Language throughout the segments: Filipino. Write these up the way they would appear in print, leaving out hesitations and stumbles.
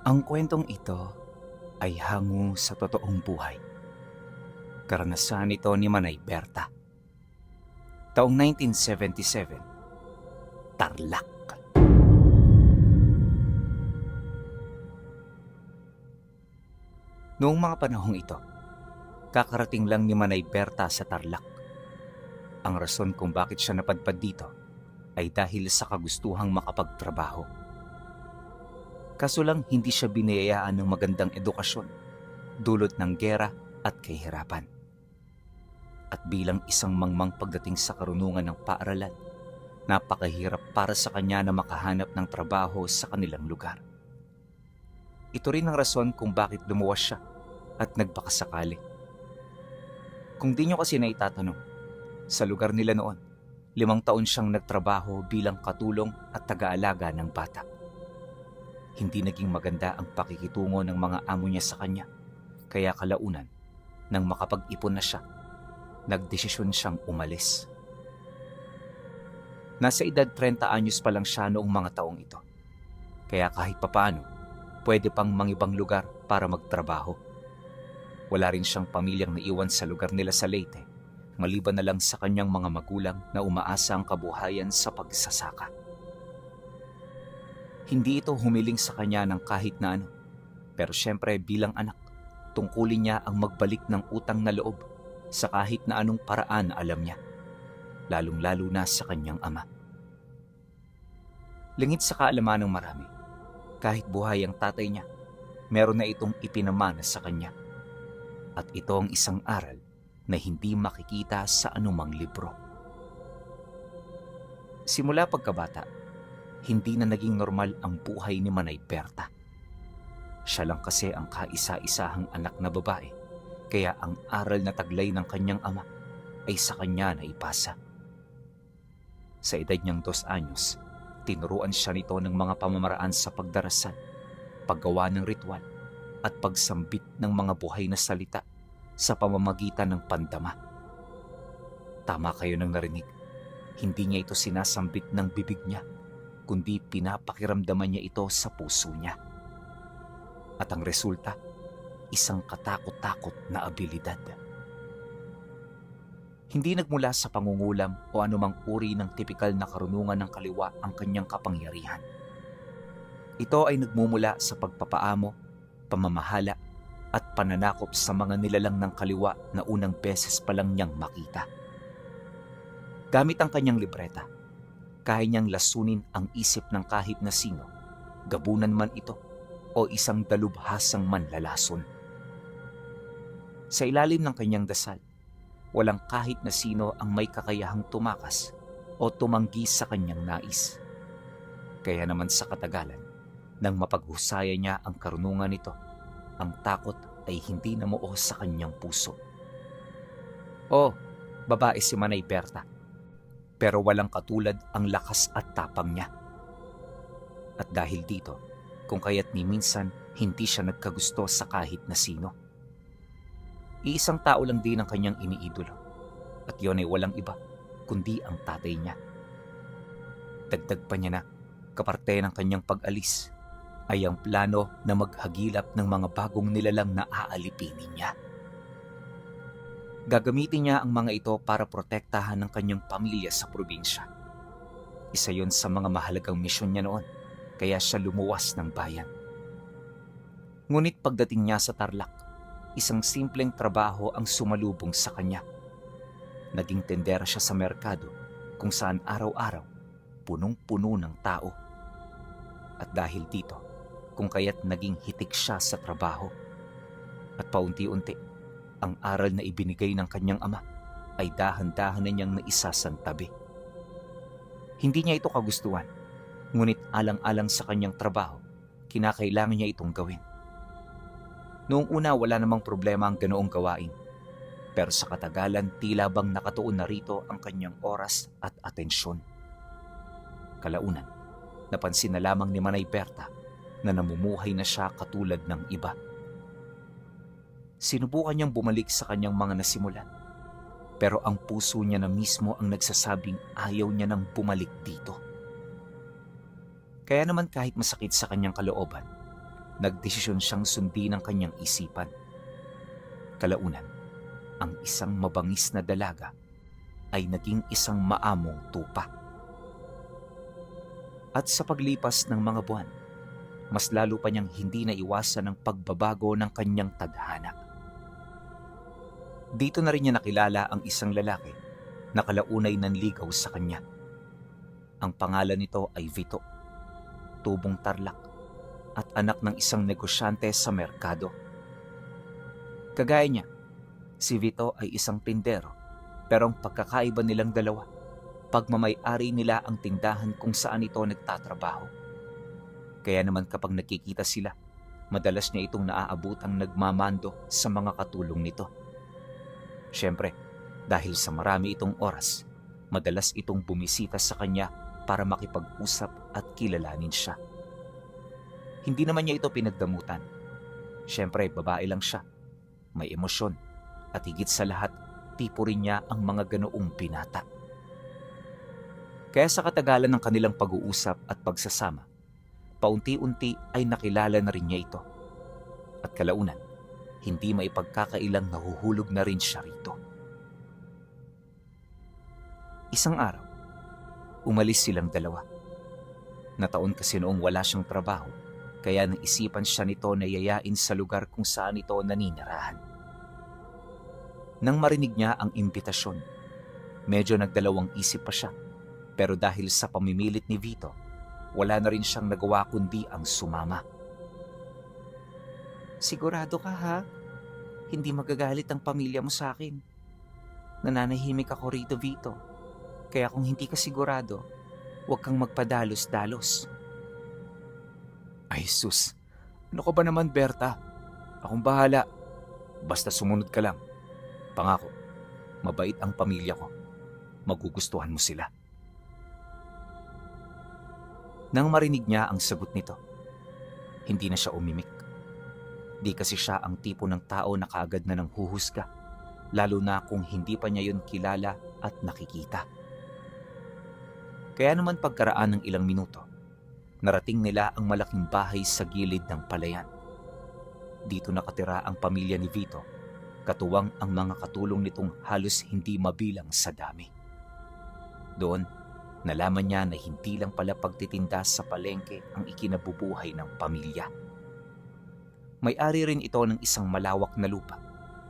Ang kwentong ito ay hango sa totoong buhay. Karanasan ito ni Manay Berta. Taong 1977, Tarlac. Noong mga panahong ito, kakarating lang ni Manay Berta sa Tarlac. Ang rason kung bakit siya napadpad dito ay dahil sa kagustuhang makapagtrabaho. Kaso lang hindi siya binayaan ng magandang edukasyon, dulot ng gera at kahirapan. At bilang isang mangmang pagdating sa karunungan ng paaralan, napakahirap para sa kanya na makahanap ng trabaho sa kanilang lugar. Ito rin ang rason kung bakit lumuwas siya at nagpakasakali. Kung di nyo kasi naitatanong, sa lugar nila noon, 5 taon siyang nagtrabaho bilang katulong at taga-alaga ng bata. Hindi naging maganda ang pakikitungo ng mga amo niya sa kanya, kaya kalaunan, nang makapag-ipon na siya, nagdesisyon siyang umalis. Nasa edad 30 anyos pa lang siya noong mga taong ito, kaya kahit papaano, pwede pang mangibang lugar para magtrabaho. Wala rin siyang pamilyang naiwan sa lugar nila sa Leyte, maliban na lang sa kanyang mga magulang na umaasa ang kabuhayan sa pagsasaka. Hindi ito humiling sa kanya ng kahit na ano, pero syempre bilang anak, tungkulin niya ang magbalik ng utang na loob sa kahit na anong paraan na alam niya, lalong-lalo na sa kanyang ama. Lingid sa kaalaman ng marami, kahit buhay ang tatay niya, meron na itong ipinamana sa kanya. At ito ang isang aral na hindi makikita sa anumang libro. Simula pagkabata, hindi na naging normal ang buhay ni Manay Berta. Siya lang kasi ang kaisa-isahang anak na babae, kaya ang aral na taglay ng kanyang ama ay sa kanya na ipasa. Sa edad niyang 2 anyos, tinuruan siya nito ng mga pamamaraan sa pagdarasal, paggawa ng ritual, at pagsambit ng mga buhay na salita sa pamamagitan ng pandama. Tama kayo nang narinig, hindi niya ito sinasambit ng bibig niya, kundi pinapakiramdaman niya ito sa puso niya. At ang resulta, isang katakot-takot na abilidad. Hindi nagmula sa pangungulam o anumang uri ng tipikal na karunungan ng kaliwa ang kanyang kapangyarihan. Ito ay nagmumula sa pagpapaamo, pamamahala, at pananakop sa mga nilalang ng kaliwa na unang beses pa lang niyang makita. Gamit ang kanyang libreta, kaya niyang lasunin ang isip ng kahit na sino, gabunan man ito o isang dalubhasang manlalason. Sa ilalim ng kanyang dasal, walang kahit na sino ang may kakayahang tumakas o tumanggi sa kanyang nais. Kaya naman sa katagalan, nang mapaghusayan niya ang karunungan nito, ang takot ay hindi namuo sa kanyang puso. Babae si Manay Berta, pero walang katulad ang lakas at tapang niya. At dahil dito, kung kaya't ni minsan hindi siya nagkagusto sa kahit na sino. Iisang tao lang din ang kanyang iniidolo, at yun ay walang iba kundi ang tatay niya. Dagdag pa niya na, kaparte ng kanyang pag-alis ay ang plano na maghagilap ng mga bagong nilalang na aalipinin niya. Gagamitin niya ang mga ito para protektahan ng kanyang pamilya sa probinsya. Isa yon sa mga mahalagang misyon niya noon, kaya siya lumuwas ng bayan. Ngunit pagdating niya sa Tarlac, isang simpleng trabaho ang sumalubong sa kanya. Naging tendera siya sa merkado kung saan araw-araw punong-puno ng tao. At dahil dito, kung kaya't naging hitik siya sa trabaho. At paunti-unti, ang aral na ibinigay ng kanyang ama ay dahan-dahan na niyang naisasantabi. Hindi niya ito kagustuhan, ngunit alang-alang sa kanyang trabaho, kinakailangan niya itong gawin. Noong una wala namang problema ang ganoong gawain, pero sa katagalan tila bang nakatuon na rito ang kanyang oras at atensyon. Kalaunan, napansin na lamang ni Manay Berta na namumuhay na siya katulad ng iba. Sinubukan niyang bumalik sa kanyang mga nasimulan, pero ang puso niya na mismo ang nagsasabing ayaw niya nang bumalik dito. Kaya naman kahit masakit sa kanyang kalooban, nagdesisyon siyang sundin ang kanyang isipan. Kalaunan, ang isang mabangis na dalaga ay naging isang maamong tupa. At sa paglipas ng mga buwan, mas lalo pa niyang hindi naiwasan ang pagbabago ng kanyang tadhana. Dito na rin niya nakilala ang isang lalaki na kalaunay nanligaw sa kanya. Ang pangalan nito ay Vito, tubong Tarlac at anak ng isang negosyante sa merkado. Kagaya niya, si Vito ay isang tindero, pero ang pagkakaiba nilang dalawa, pagmamay-ari nila ang tindahan kung saan ito nagtatrabaho. Kaya naman kapag nakikita sila, madalas niya itong naaabutang nagmamando sa mga katulong nito. Siyempre, dahil sa marami itong oras, madalas itong bumisita sa kanya para makipag-usap at kilalanin siya. Hindi naman niya ito pinagdamutan. Siyempre, babae lang siya. May emosyon at higit sa lahat, tipo rin niya ang mga ganoong binata. Kaya sa katagalan ng kanilang pag-uusap at pagsasama, paunti-unti ay nakilala na rin niya ito. At kalaunan, hindi maipagkakailang nahuhulog na rin siya rito. Isang araw, umalis silang dalawa. Nataon kasi noong wala siyang trabaho, kaya naisipan siya nito na yayain sa lugar kung saan ito naninirahan. Nang marinig niya ang imbitasyon, medyo nagdalawang isip pa siya, pero dahil sa pamimilit ni Vito, wala na rin siyang nagawa kundi ang sumama. Sigurado ka ha? Hindi magagalit ang pamilya mo sa akin. Nananahimik ako rito, Vito. Kaya kung hindi ka sigurado, huwag kang magpadalos-dalos. Ay sus, ano ka ba naman Berta? Akong bahala. Basta sumunod ka lang. Pangako, mabait ang pamilya ko. Magugustuhan mo sila. Nang marinig niya ang sagot nito, hindi na siya umimik. Di kasi siya ang tipo ng tao na kaagad na nang huhusga, lalo na kung hindi pa niya yun kilala at nakikita. Kaya naman pagkaraan ng ilang minuto, narating nila ang malaking bahay sa gilid ng palayan. Dito nakatira ang pamilya ni Vito, katuwang ang mga katulong nitong halos hindi mabilang sa dami. Doon, nalaman niya na hindi lang pala pagtitinda sa palengke ang ikinabubuhay ng pamilya. May-ari rin ito ng isang malawak na lupa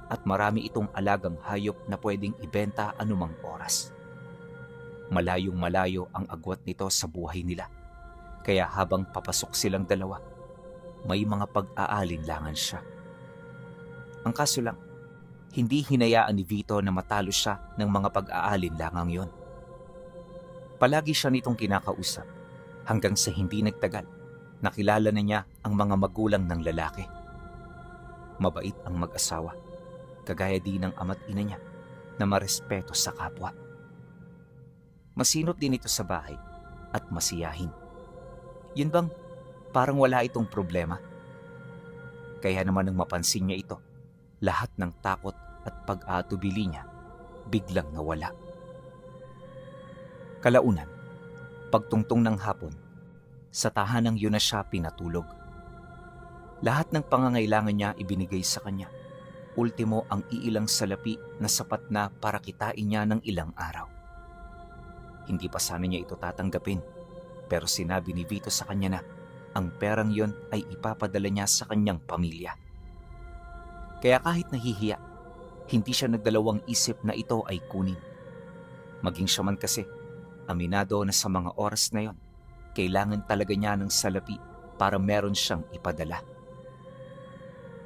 at marami itong alagang hayop na pwedeng ibenta anumang oras. Malayong malayo ang agwat nito sa buhay nila, kaya habang papasok silang dalawa, may mga pag-aalinlangan siya. Ang kaso lang, hindi hinayaan ni Vito na matalo siya ng mga pag-aalinlangang yon. Palagi siya nitong kinakausap hanggang sa hindi nagtagal, nakilala na niya ang mga magulang ng lalaki. Mabait ang mag-asawa, kagaya din ng ama't ina niya na marespeto sa kapwa. Masinop din ito sa bahay at masiyahin. Yun bang parang wala itong problema? Kaya naman nang mapansin niya ito, lahat ng takot at pag-aatubili niya biglang nawala. Kalaunan, pagtungtong ng hapon, sa tahanang yun na siya pinatulog. Lahat ng pangangailangan niya ibinigay sa kanya. Ultimo ang iilang salapi na sapat na para kitain niya ng ilang araw. Hindi pa sana niya ito tatanggapin, pero sinabi ni Vito sa kanya na ang perang yon ay ipapadala niya sa kanyang pamilya. Kaya kahit nahihiya, hindi siya nagdalawang isip na ito ay kunin. Maging siya man kasi, aminado na sa mga oras na yon, kailangan talaga niya ng salapi para meron siyang ipadala.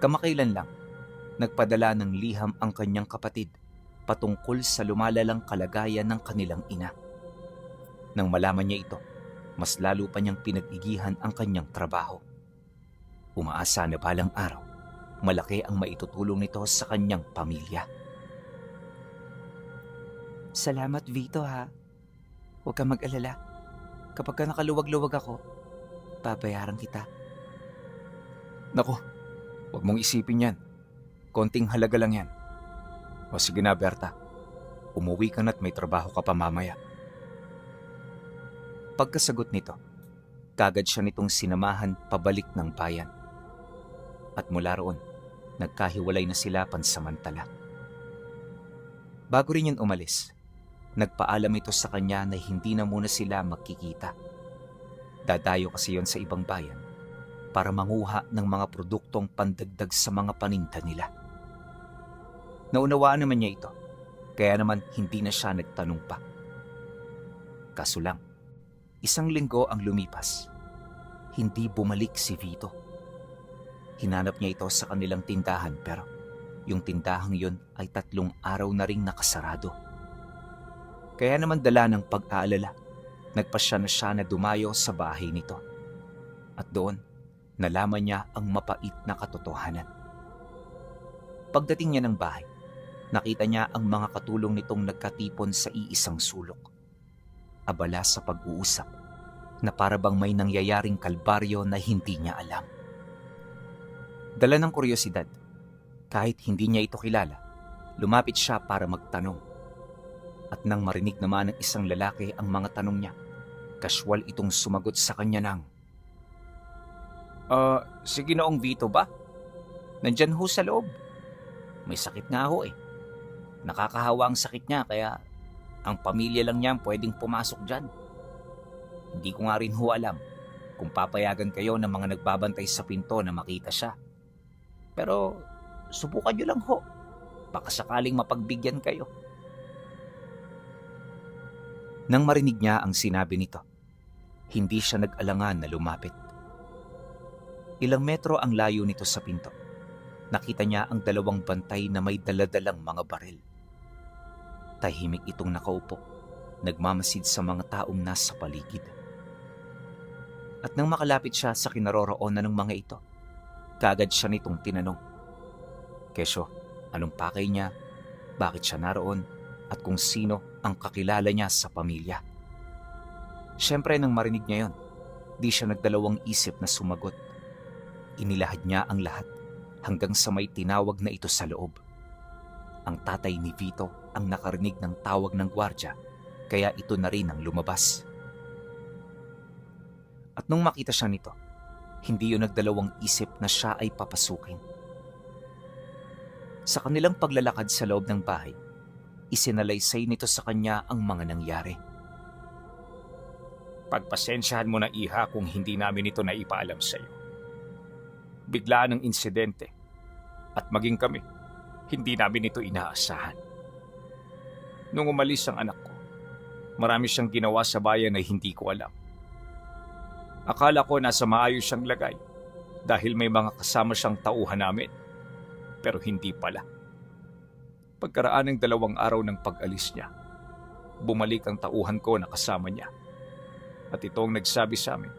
Kamakailan lang, nagpadala ng liham ang kanyang kapatid patungkol sa lumalalang kalagayan ng kanilang ina. Nang malaman niya ito, mas lalo pa niyang pinag-igihan ang kanyang trabaho. Umaasa na balang araw, malaki ang maitutulong nito sa kanyang pamilya. Salamat Vito ha. Huwag kang mag-alala. Kapag ka nakaluwag-luwag ako, babayaran kita. Naku, huwag mong isipin yan. Konting halaga lang yan. O sige na Berta, umuwi ka na't may trabaho ka pa mamaya. Pagkasagot nito, kagad siya nitong sinamahan pabalik ng bayan At mula roon, nagkahiwalay na sila pansamantala. Bago rin yun umalis, nagpaalam ito sa kanya na hindi na muna sila magkikita. Dadayo kasi yon sa ibang bayan para manguha ng mga produktong pandagdag sa mga paninda nila. Naunawaan naman niya ito, kaya naman hindi na siya nagtanong pa. Kaso lang, 1 linggo ang lumipas, hindi bumalik si Vito. Hinanap niya ito sa kanilang tindahan pero yung tindahang yun ay 3 araw na ring nakasarado. Kaya naman dala ng pag-aalala, nagpasya na siya na dumayo sa bahay nito. At doon, nalaman niya ang mapait na katotohanan. Pagdating niya ng bahay, nakita niya ang mga katulong nitong nagkatipon sa iisang sulok. Abala sa pag-uusap na para bang may nangyayaring kalbaryo na hindi niya alam. Dala ng kuryosidad, kahit hindi niya ito kilala, lumapit siya para magtanong. At nang marinig naman ng isang lalaki ang mga tanong niya, kaswal itong sumagot sa kanya ng, si Ginoong Vito ba? Nandyan ho sa loob. May sakit nga ho eh. Nakakahawa ang sakit niya kaya ang pamilya lang niya pwedeng pumasok dyan. Hindi ko nga rin ho alam kung papayagan kayo ng mga nagbabantay sa pinto na makita siya. Pero subukan niyo lang ho. Baka sakaling mapagbigyan kayo. Nang marinig niya ang sinabi nito, hindi siya nag-alangan na lumapit. Ilang metro ang layo nito sa pinto. Nakita niya ang 2 bantay na may daladalang mga baril. Tahimik itong nakaupo, nagmamasid sa mga taong nasa paligid. At nang makalapit siya sa kinaroroonan ng mga ito, kaagad siya nitong tinanong, kesyo, anong pakay niya, bakit siya naroon, at kung sino ang kakilala niya sa pamilya. Siyempre nang marinig niya yon, di siya nagdalawang isip na sumagot. Inilahad niya ang lahat hanggang sa may tinawag na ito sa loob. Ang tatay ni Vito ang nakarinig ng tawag ng gwardya, kaya ito na rin ang lumabas. At nung makita siya nito, hindi yun nagdalawang isip na siya ay papasukin. Sa kanilang paglalakad sa loob ng bahay, isinalaysay nito sa kanya ang mga nangyari. Pagpasensyahan mo na iha kung hindi namin ito naipaalam sa iyo. Biglaan ang insidente at maging kami, hindi namin ito inaasahan. Nung umalis ang anak ko, marami siyang ginawa sa bayan na hindi ko alam. Akala ko nasa maayos siyang lagay dahil may mga kasama siyang tauhan namin. Pero hindi pala. Pagkaraan ng 2 araw ng pag-alis niya, bumalik ang tauhan ko na kasama niya. At ito ang nagsabi sa amin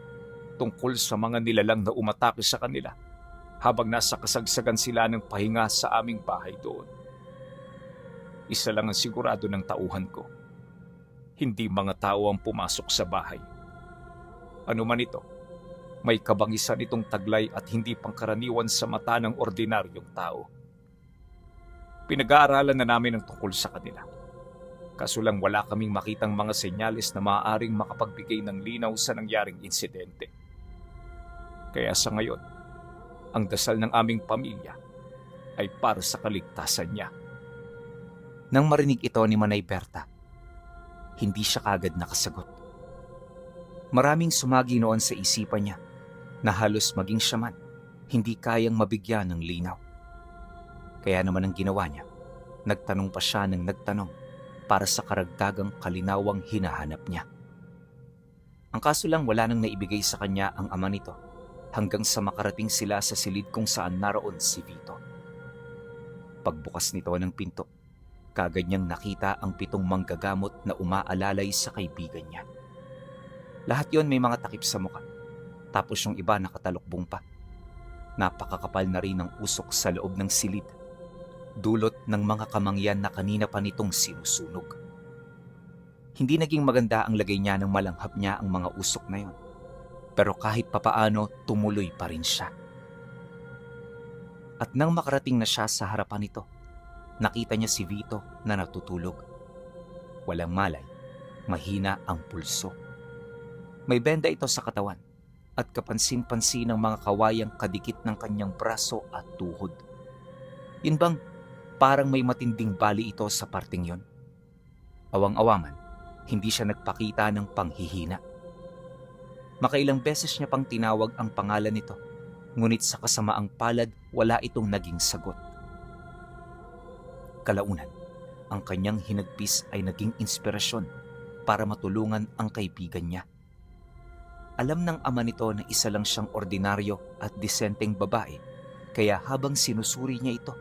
tungkol sa mga nilalang na umatake sa kanila habang nasa kasagsagan sila ng pahinga sa aming bahay doon. Isa lang ang sigurado ng tauhan ko. Hindi mga tao ang pumasok sa bahay. Ano man ito, may kabangisan itong taglay at hindi pangkaraniwan sa mata ng ordinaryong tao. Pinag-aaralan na namin ang tungkol sa kanila. Kaso lang wala kaming makitang mga senyales na maaaring makapagbigay ng linaw sa nangyaring insidente. Kaya sa ngayon, ang dasal ng aming pamilya ay para sa kaligtasan niya. Nang marinig ito ni Manay Berta, hindi siya kagad nakasagot. Maraming sumagi noon sa isipan niya na halos maging siya man, hindi kayang mabigyan ng linaw. Kaya naman ang ginawa niya, nagtanong pa siya ng nagtanong para sa karagdagang kalinawang hinahanap niya. Ang kaso lang wala nang naibigay sa kanya ang ama nito hanggang sa makarating sila sa silid kung saan naroon si Vito. Pagbukas nito ng pinto, kaagad niyang nakita ang 7 manggagamot na umaalalay sa kaibigan niya. Lahat yon may mga takip sa mukha, tapos yung iba nakatalukbong pa. Napakakapal na rin ang usok sa loob ng silid, dulot ng mga kamangyan na kanina pa nitong sinusunog. Hindi naging maganda ang lagay niya nang malanghap niya ang mga usok na yon, pero kahit papaano tumuloy pa rin siya. At nang makarating na siya sa harapan nito, nakita niya si Vito na natutulog. Walang malay, mahina ang pulso. May benda ito sa katawan at kapansin-pansin ng mga kawayang kadikit ng kanyang braso at tuhod. Yun bang parang may matinding bali ito sa parting yon? Awang-awaman, hindi siya nagpakita ng panghihina. Makailang beses niya pang tinawag ang pangalan nito, ngunit sa kasamaang palad wala itong naging sagot. Kalaunan, ang kanyang hinagpis ay naging inspirasyon para matulungan ang kaibigan niya. Alam ng ama nito na isa lang siyang ordinaryo at disenteng babae, kaya habang sinusuri niya ito,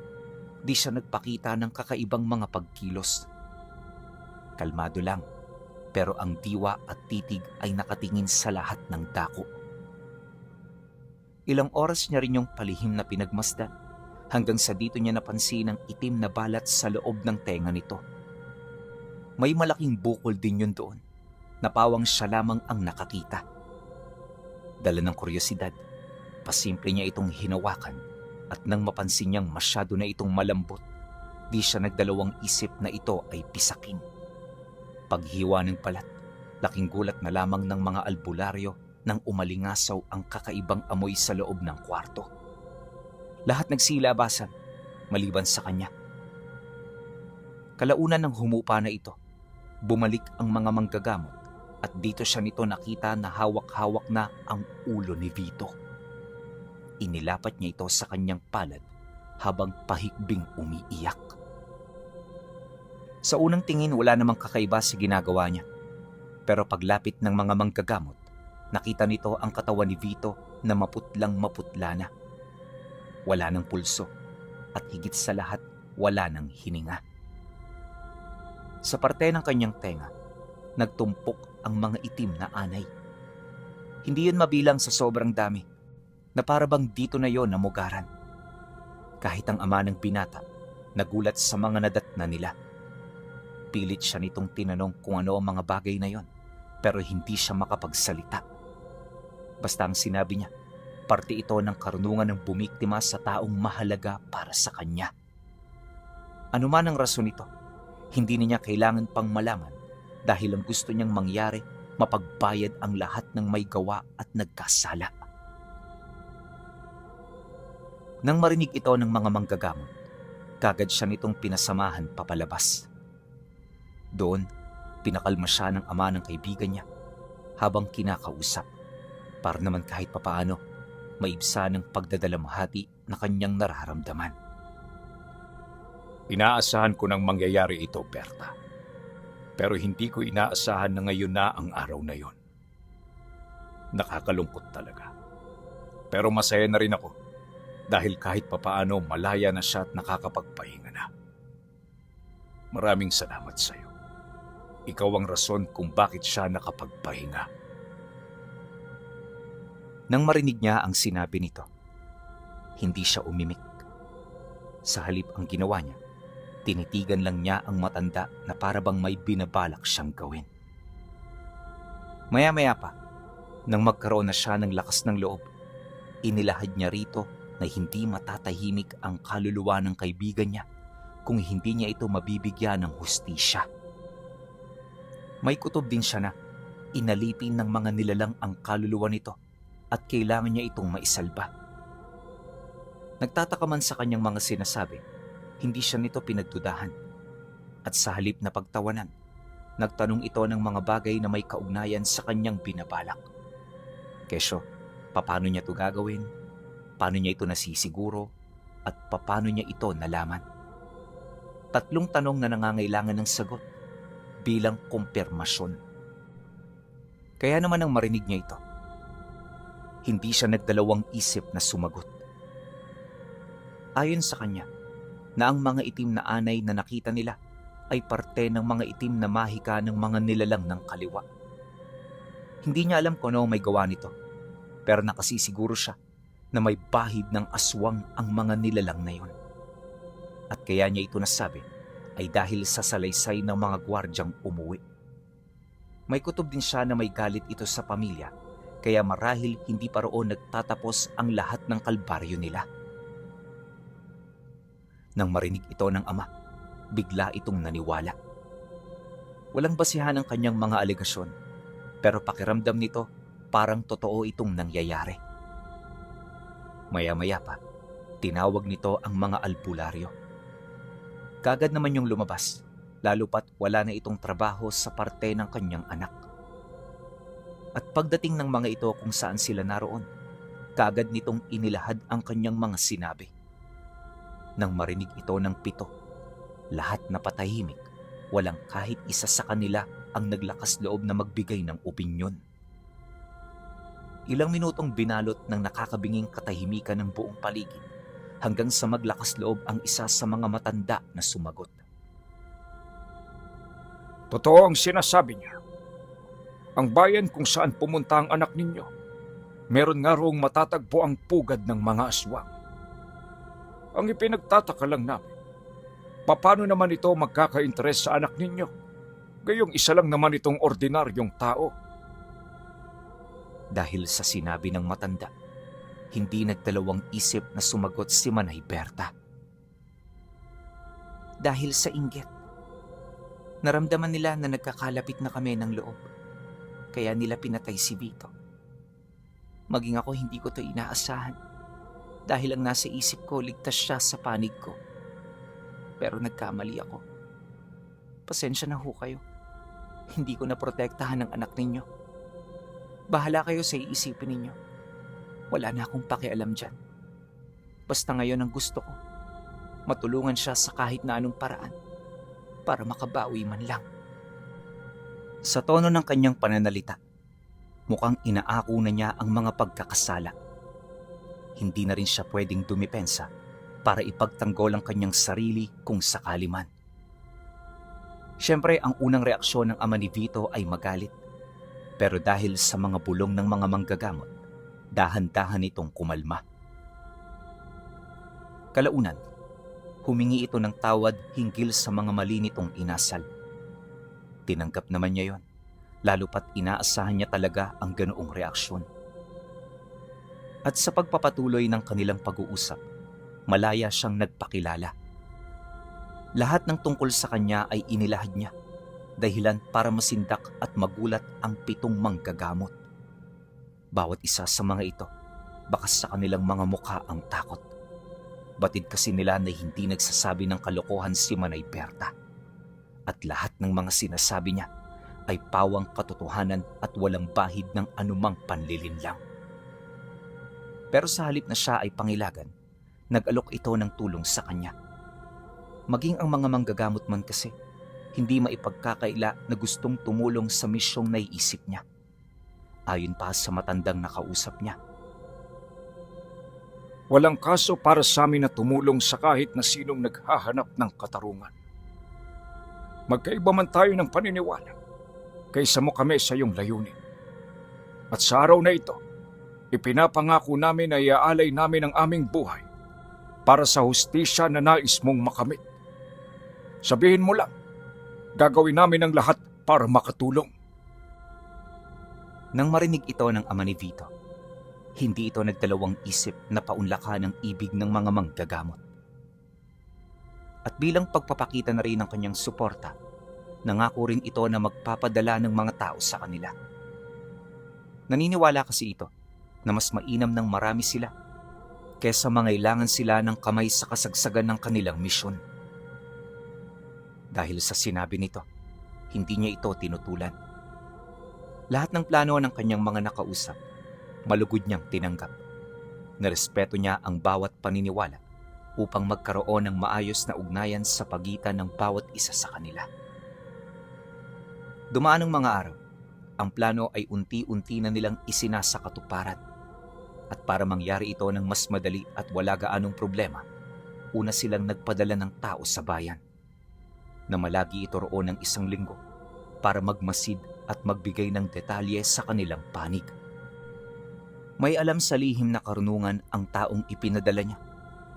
di siya nagpakita ng kakaibang mga pagkilos. Kalmado lang, pero ang diwa at titig ay nakatingin sa lahat ng dako. Ilang oras niya rin yung palihim na pinagmasdan, hanggang sa dito niya napansin ang itim na balat sa loob ng tenga nito. May malaking bukol din yun doon, na pawang siya lamang ang nakakita. Dala ng kuryosidad, pasimple niya itong hinawakan at nang mapansin niyang masyado na itong malambot, di siya nagdalawang isip na ito ay pisakin. Paghiwa ng balat, laking gulat na lamang ng mga albularyo nang umalingasaw ang kakaibang amoy sa loob ng kwarto. Lahat nagsilabasan, maliban sa kanya. Kalaunan ng humupa na ito, bumalik ang mga manggagamot at dito siya nito nakita na hawak-hawak na ang ulo ni Vito. Inilapat niya ito sa kanyang palad habang pahikbing umiiyak. Sa unang tingin wala namang kakaiba sa ginagawa niya. Pero paglapit ng mga manggagamot, nakita nito ang katawan ni Vito na maputlang maputla na. Wala ng pulso at higit sa lahat wala ng hininga. Sa parte ng kanyang tenga, nagtumpok ang mga itim na anay. Hindi yun mabilang sa sobrang dami, na parabang dito na yon namugaran. Kahit ang ama ng binata, nagulat sa mga nadatna nila. Pilit siya nitong tinanong kung ano ang mga bagay na yon, pero hindi siya makapagsalita. Basta ang sinabi niya, parte ito ng karunungan ng bumiktima sa taong mahalaga para sa kanya. Ano man ang rason nito, hindi niya kailangan pang malaman dahil ang gusto niyang mangyari, mapagbayad ang lahat ng may gawa at nagkasala. Nang marinig ito ng mga manggagamot, kagad siya nitong pinasamahan papalabas. Doon, pinakalma siya ng ama ng kaibigan niya habang kinakausap para naman kahit papaano maibsa ng pagdadalamhati na kanyang nararamdaman. Inaasahan ko nang mangyayari ito, Berta. Pero hindi ko inaasahan na ngayon na ang araw na yon. Nakakalungkot talaga. Pero masaya na rin ako dahil kahit papaano malaya na siya at nakakapagpahinga na. Maraming salamat sa iyo. Ikaw ang rason kung bakit siya nakapagpahinga. Nang marinig niya ang sinabi nito, hindi siya umimik. Sa halip ang ginawa niya, tinitigan lang niya ang matanda na parabang may binabalak siyang gawin. Maya-maya pa, nang magkaroon na siya ng lakas ng loob, inilahad niya rito na hindi matatahimik ang kaluluwa ng kaibigan niya kung hindi niya ito mabibigyan ng hustisya. May kutob din siya na inalipin ng mga nilalang ang kaluluwa nito at kailangan niya itong maisalba. Nagtataka man sa kanyang mga sinasabi, hindi siya nito pinagdudahan. At sa halip na pagtawanan, nagtanong ito ng mga bagay na may kaugnayan sa kanyang binabalak. Kesyo, paano niya ito gagawin? Paano niya ito nasisiguro? At paano niya ito nalaman? 3 tanong na nangangailangan ng sagot bilang kumpirmasyon. Kaya naman ang marinig niya ito, hindi siya nagdalawang isip na sumagot. Ayon sa kanya, na ang mga itim na anay na nakita nila ay parte ng mga itim na mahika ng mga nilalang ng kaliwa. Hindi niya alam kung ano may gawa nito, pero nakasisiguro siya na may bahid ng aswang ang mga nilalang na yun. At kaya niya ito nasabi ay dahil sa salaysay ng mga gwardyang umuwi. May kutob din siya na may galit ito sa pamilya, kaya marahil hindi pa roon nagtatapos ang lahat ng kalbaryo nila. Nang marinig ito ng ama, bigla itong naniwala. Walang basihan ang kanyang mga alegasyon, pero pakiramdam nito, parang totoo itong nangyayari. Maya-maya pa, tinawag nito ang mga albularyo. Kagad naman yung lumabas, lalo pat wala na itong trabaho sa parte ng kanyang anak. At pagdating ng mga ito kung saan sila naroon, kagad nitong inilahad ang kanyang mga sinabi. Nang marinig ito ng 7, lahat na patahimik, walang kahit isa sa kanila ang naglakas loob na magbigay ng opinyon. Ilang minutong binalot ng nakakabinging katahimikan ng buong paligid hanggang sa maglakas loob ang isa sa mga matanda na sumagot. Totoo ang sinasabi niya. Ang bayan kung saan pumunta ang anak ninyo, meron nga roong matatagpo ang pugad ng mga aswang. Ang ipinagtataka lang namin, paano naman ito magkaka-interes sa anak ninyo? Gayong isa lang naman itong ordinaryong tao. Dahil sa sinabi ng matanda, hindi nagdalawang isip na sumagot si Manay Berta. Dahil sa inggit, naramdaman nila na nagkakalapit na kami ng loob, kaya nila pinatay si Vito. Maging ako hindi ko to inaasahan, dahil ang nasa isip ko ligtas siya sa panig ko. Pero nagkamali ako. Pasensya na ho kayo. Hindi ko naprotektahan ang anak ninyo. Bahala kayo sa iisipin ninyo. Wala na akong pakialam dyan. Basta ngayon ang gusto ko, matulungan siya sa kahit na anong paraan para makabawi man lang. Sa tono ng kanyang pananalita, mukhang inaako na niya ang mga pagkakasala. Hindi na rin siya pwedeng dumipensa para ipagtanggol ang kanyang sarili kung sakali man. Siyempre, ang unang reaksyon ng ama ni Vito ay magalit. Pero dahil sa mga bulong ng mga manggagamot, dahan-dahan itong kumalma. Kalaunan, humingi ito ng tawad hinggil sa mga mali nitong inasal. Tinanggap naman niya yon, lalo pat inaasahan niya talaga ang ganoong reaksyon. At sa pagpapatuloy ng kanilang pag-uusap, malaya siyang nagpakilala. Lahat ng tungkol sa kanya ay inilahad niya, dahilan para masindak at magulat ang 7 manggagamot. Bawat isa sa mga ito, bakas sa kanilang mga mukha ang takot. Batid kasi nila na hindi nagsasabi ng kalokohan si Manay Berta. At lahat ng mga sinasabi niya ay pawang katotohanan at walang bahid ng anumang panlilinlang. Pero sa halip na siya ay pangilagan, nag-alok ito ng tulong sa kanya. Maging ang mga manggagamot man kasi, hindi maipagkakaila na gustong tumulong sa misyong naiisip niya. Ayon pa sa matandang nakausap niya. Walang kaso para sa amin na tumulong sa kahit na sinong naghahanap ng katarungan. Magkaiba man tayo ng paniniwala, kaysa mo kami sa iyong layunin. At sa araw na ito, ipinapangako namin na iaalay namin ang aming buhay para sa hustisya na nais mong makamit. Sabihin mo lang, gagawin namin ang lahat para makatulong. Nang marinig ito ng ama ni Vito, hindi ito nagdalawang isip na paunlakan ang ibig ng mga manggagamot. At bilang pagpapakita na rin ng kanyang suporta, nangako rin ito na magpapadala ng mga tao sa kanila. Naniniwala kasi ito na mas mainam ng marami sila kesa mangailangan sila ng kamay sa kasagsagan ng kanilang misyon. Dahil sa sinabi nito, hindi niya ito tinutulan. Lahat ng plano ng kanyang mga nakausap, malugod niyang tinanggap. Narespeto niya ang bawat paniniwala upang magkaroon ng maayos na ugnayan sa pagitan ng bawat isa sa kanila. Dumaan ang mga araw, ang plano ay unti-unti na nilang isinasakatuparan. At para mangyari ito ng mas madali at wala gaanong problema, una silang nagpadala ng tao sa bayan. Namalagi ito roon ng 1 linggo para magmasid at magbigay ng detalye sa kanilang panig. May alam sa lihim na karunungan ang taong ipinadala niya,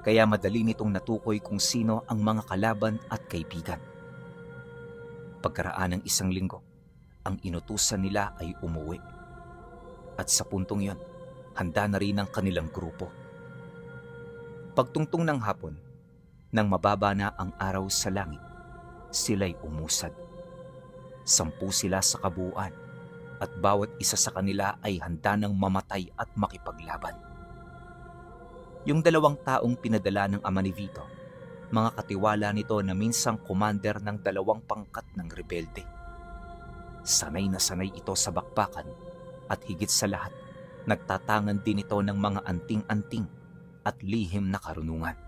kaya madali nitong natukoy kung sino ang mga kalaban at kaibigan. Pagkaraan ng 1 linggo, ang inutusan nila ay umuwi. At sa puntong yon, handa na rin ang kanilang grupo. Pagtungtong ng hapon, nang mababa na ang araw sa langit, sila'y umusad. 10 sila sa kabuuan at bawat isa sa kanila ay handa ng mamatay at makipaglaban. Yung 2 taong pinadala ng ama ni Vito, mga katiwala nito na minsang commander ng 2 pangkat ng rebelde. Sanay na sanay ito sa bakbakan at higit sa lahat, nagtatangan din ito ng mga anting-anting at lihim na karunungan.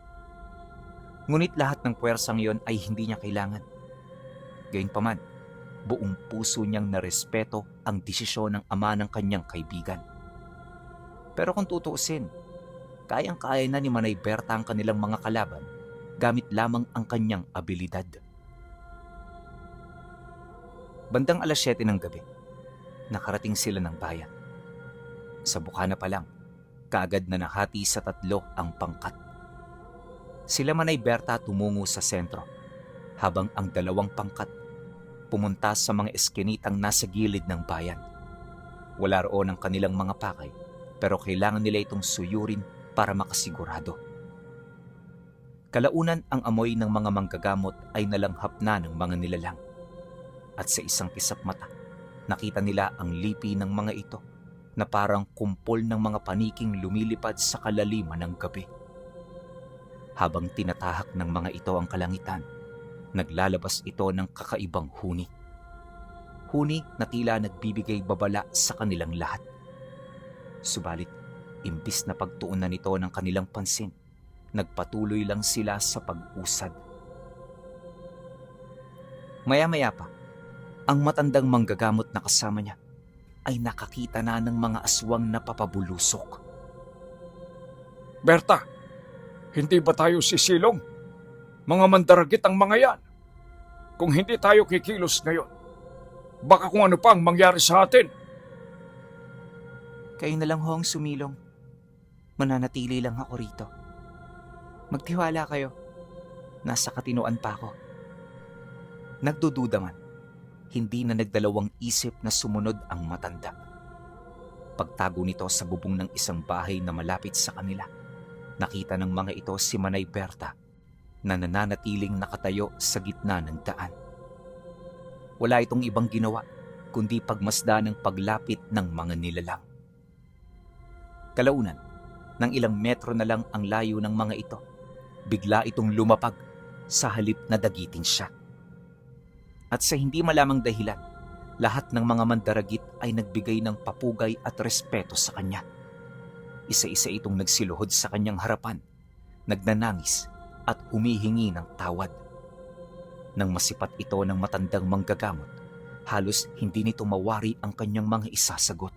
Ngunit lahat ng puwersang yon ay hindi niya kailangan. Gayunpaman, buong puso niyang narespeto ang desisyon ng ama ng kanyang kaibigan. Pero kung tutuusin, kayang-kaya na ni Manay Berta ang kanilang mga kalaban gamit lamang ang kanyang abilidad. Bandang 7:00 ng gabi, nakarating sila ng bayan. Sa bukana pa lang, kaagad na nahati sa 3 ang pangkat. Sila Manay Berta tumungo sa sentro, habang ang 2 pangkat pumunta sa mga eskinitang nasa gilid ng bayan. Wala roon ang kanilang mga pakay, pero kailangan nila itong suyurin para makasigurado. Kalaunan ang amoy ng mga manggagamot ay nalanghap na ng mga nilalang. At sa isang kisap mata, nakita nila ang lipi ng mga ito na parang kumpol ng mga paniking lumilipad sa kalaliman ng gabi. Habang tinatahak ng mga ito ang kalangitan, naglalabas ito ng kakaibang huni. Huni na tila nagbibigay babala sa kanilang lahat. Subalit, imbis na pagtuunan nito ng kanilang pansin, nagpatuloy lang sila sa pag-usad. Maya-maya pa, ang matandang manggagamot na kasama niya ay nakakita na ng mga aswang na papabulusok. Berta, hindi ba tayo sisilong? Mga mandaragit ang mga yan. Kung hindi tayo kikilos ngayon, baka kung ano pa ang mangyari sa atin. Kayo na lang ho ang sumilong. Mananatili lang ako rito. Magtiwala kayo. Nasa katinoan pa ako. Nagdududa man, hindi na nagdalawang isip na sumunod ang matanda. Pagtago nito sa bubong ng isang bahay na malapit sa kanila, nakita ng mga ito si Manay Berta na nananatiling nakatayo sa gitna ng daan. Wala itong ibang ginawa kundi pagmasdan ng paglapit ng mga nilalang. Kalaunan, nang ilang metro na lang ang layo ng mga ito, bigla itong lumapag sa halip na dagitin siya. At sa hindi malamang dahilan, lahat ng mga mandaragit ay nagbigay ng papugay at respeto sa kanya. Isa-isa itong nagsiluhod sa kanyang harapan, nagnanangis at humihingi ng tawad. Nang masipat ito ng matandang manggagamot, halos hindi nito mawari ang kanyang mga isasagot.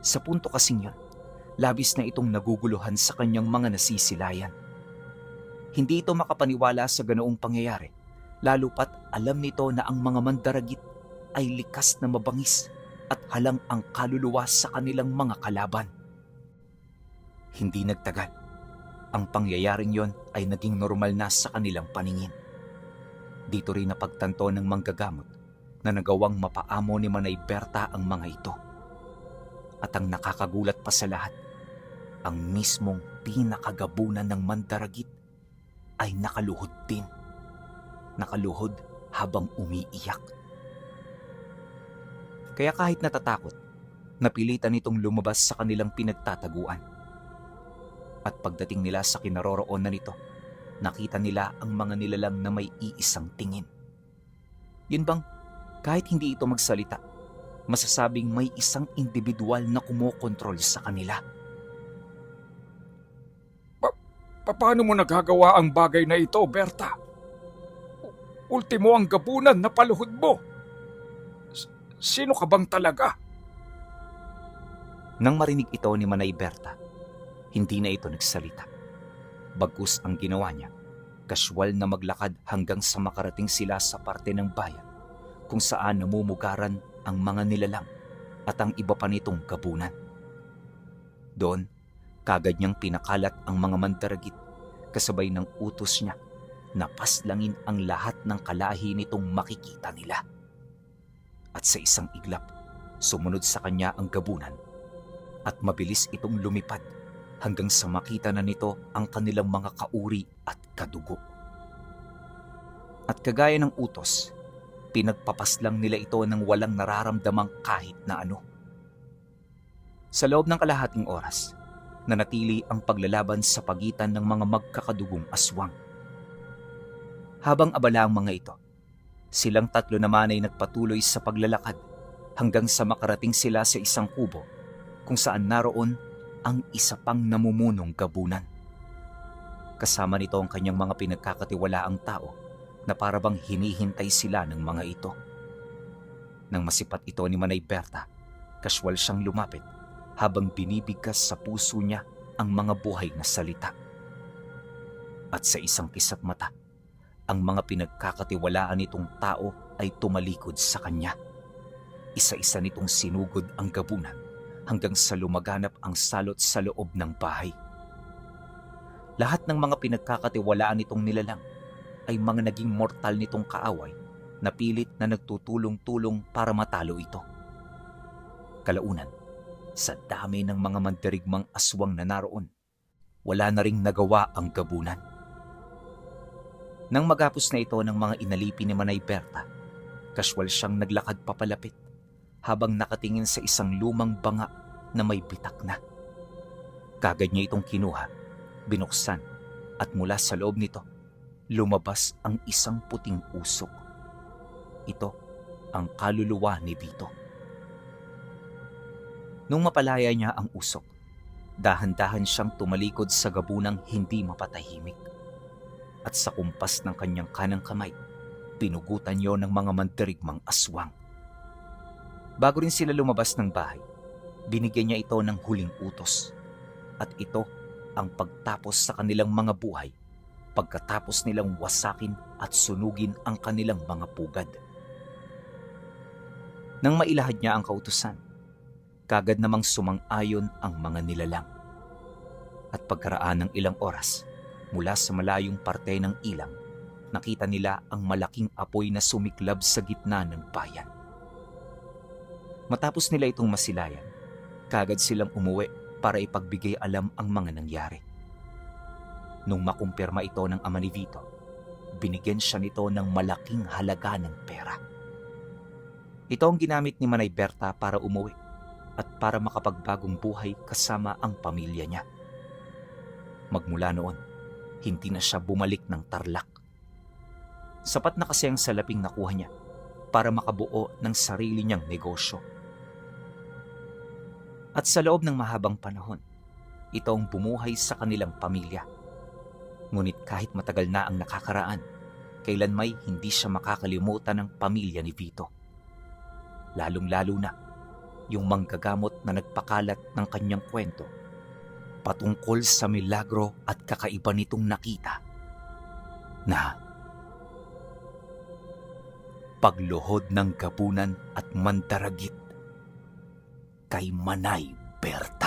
Sa punto kasing yun, labis na itong naguguluhan sa kanyang mga nasisilayan. Hindi ito makapaniwala sa ganoong pangyayari, lalo pat alam nito na ang mga mandaragit ay likas na mabangis at halang ang kaluluwa sa kanilang mga kalaban. Hindi nagtagal, ang pangyayaring yon ay naging normal na sa kanilang paningin. Dito rin napagtanto ng manggagamot na nagawang mapaamo ni Manay Berta ang mga ito. At ang nakakagulat pa sa lahat, ang mismong pinakagabunan ng mandaragit ay nakaluhod din. Nakaluhod habang umiiyak. Kaya kahit natatakot, napilitan itong lumabas sa kanilang pinagtataguan. At pagdating nila sa kinaroroonan nito, nakita nila ang mga nilalang na may iisang tingin. Yun bang, kahit hindi ito magsalita, masasabing may isang individual na kumokontrol sa kanila. Paano mo nagagawa ang bagay na ito, Berta? Ultimo ang gabunan na paluhod mo. Sino ka bang talaga? Nang marinig ito ni Manay Berta, hindi na ito nagsalita. Bagkus ang ginawa niya, kaswal na maglakad hanggang sa makarating sila sa parte ng bayan kung saan namumugaran ang mga nilalang at ang iba pa nitong gabunan. Doon, kagad niyang pinakalat ang mga mandaragit kasabay ng utos niya na paslangin ang lahat ng kalahi nitong makikita nila. At sa isang iglap, sumunod sa kanya ang gabunan at mabilis itong lumipad hanggang sa makita na nito ang kanilang mga kauri at kadugo. At kagaya ng utos, Pinagpapaslang nila ito ng walang nararamdamang kahit na ano. Sa loob ng kalahating oras, nanatili ang paglalaban sa pagitan ng mga magkakadugong aswang. Habang abala ang mga ito, silang tatlo naman ay nagpatuloy sa paglalakad hanggang sa makarating sila sa isang kubo kung saan naroon ang isa pang namumunong gabunan. Kasama nito ang kanyang mga pinagkakatiwalaang tao na parabang hinihintay sila ng mga ito. Nang masipat ito ni Manay Berta, kaswal siyang lumapit habang binibigkas sa puso niya ang mga buhay na salita. At sa isang kisap mata, ang mga pinagkakatiwalaan nitong tao ay tumalikod sa kanya. Isa-isa nitong sinugod ang gabunan hanggang sa lumaganap ang salot sa loob ng bahay. Lahat ng mga pinagkakatiwalaan nitong nilalang ay mga naging mortal nitong kaaway na pilit na nagtutulong-tulong para matalo ito. Kalaunan, sa dami ng mga mandirigmang aswang na naroon, wala na ring nagawa ang gabunan. Nang magapos na ito ng mga inalipin ni Manay Berta, kaswal siyang naglakad papalapit habang nakatingin sa isang lumang banga na may bitak na. Kagad niya itong kinuha, binuksan, at mula sa loob nito, lumabas ang isang puting usok. Ito ang kaluluwa ni Vito. Nung mapalaya niya ang usok, dahan-dahan siyang tumalikod sa gabunang hindi mapatahimik. At sa kumpas ng kanyang kanang kamay, pinugutan niyo ng mga mandirigmang aswang. Bago rin sila lumabas ng bahay, binigyan niya ito ng huling utos. At ito ang pagtapos sa kanilang mga buhay pagkatapos nilang wasakin at sunugin ang kanilang mga pugad. Nang mailahad niya ang kautusan, kagad namang sumang-ayon ang mga nilalang. At pagkaraan ng ilang oras, mula sa malayong parte ng ilang, nakita nila ang malaking apoy na sumiklab sa gitna ng bayan. Matapos nila itong masilayan, kagad silang umuwi para ipagbigay alam ang mga nangyari. Nung makumpirma ito ng ama ni Vito, binigyan siya nito ng malaking halaga ng pera. Ito ang ginamit ni Manay Berta para umuwi at para makapagbagong buhay kasama ang pamilya niya. Magmula noon, hindi na siya bumalik ng Tarlac. Sapat na kasi ang salaping nakuha niya para makabuo ng sarili niyang negosyo. At sa loob ng mahabang panahon, ito ang bumuhay sa kanilang pamilya. Ngunit kahit matagal na ang nakakaraan, kailanmay hindi siya makakalimutan ng pamilya ni Vito. Lalong-lalo na yung manggagamot na nagpakalat ng kanyang kwento patungkol sa milagro at kakaiba nitong nakita na pagluhod ng gabunan at mandaragit kay Manay Berta.